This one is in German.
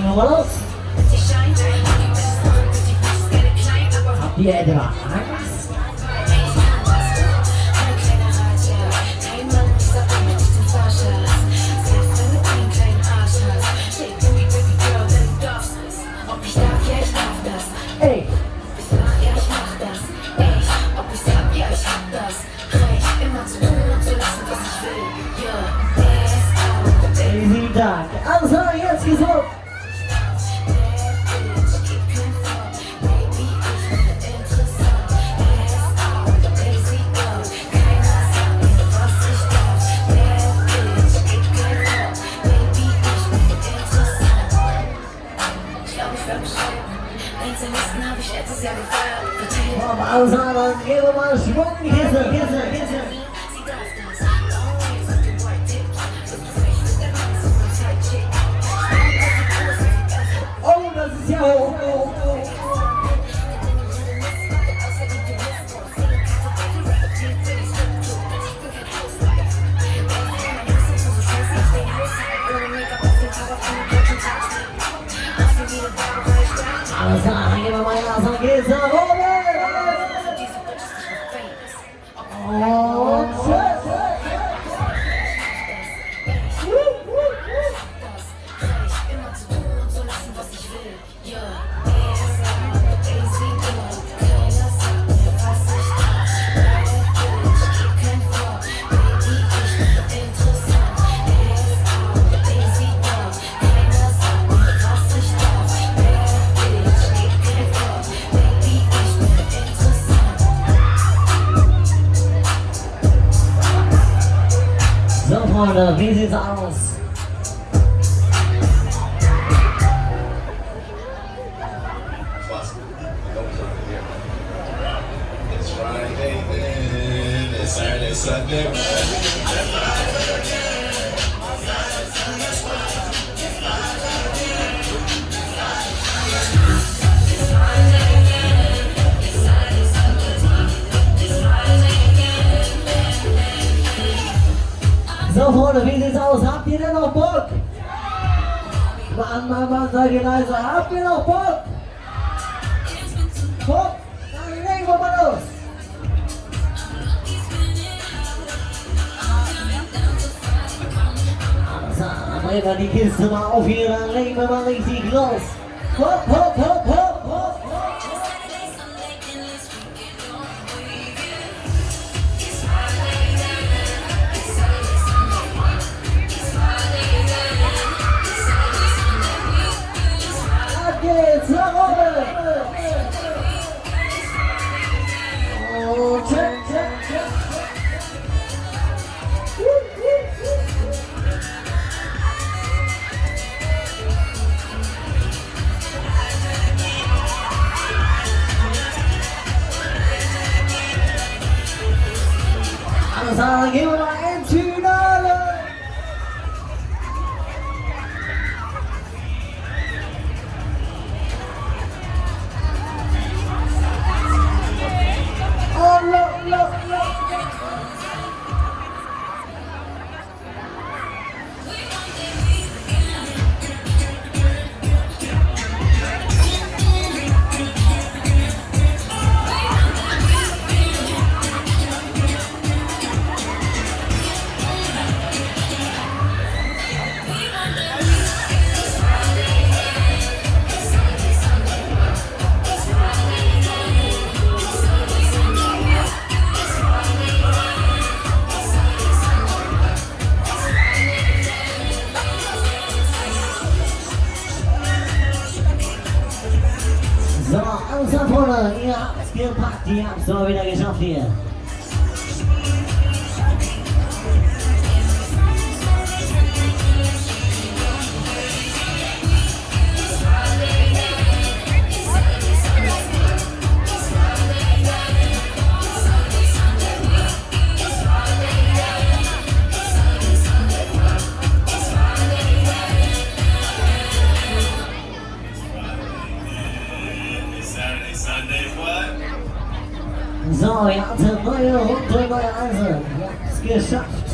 wir mal los. Habt ihr etwa Angst? Ey! Easy Tag. Also, jetzt gesund. Also, dann gehen wir mal Schwung, Hisse. Oh, das ist ja hoch. Also, dann gehen wir mal Gas und geht's nach oben. Und tschüss. So, Freunde, wie sieht's aus? It's Friday then, it's Saturday, Sunday. So, Freunde, wie sieht's aus? Habt ihr denn noch Bock? Mann, seid ihr leise? Habt ihr noch Bock? Bock? Dann legen wir mal los! Also, dann bringen wir die Kiste mal auf hier, dann legen wir mal richtig los! Hopp, hopp, hopp, hopp, hopp! Geht's nach oben! Und check. Alles klar, dann gehen wir mal ins Finale! So, alles nach vorne, ihr habt's gepackt, ihr habt's mal wieder geschafft hier. So, ihr habt eine neue Runde, neue Reise. Ihr habt es geschafft.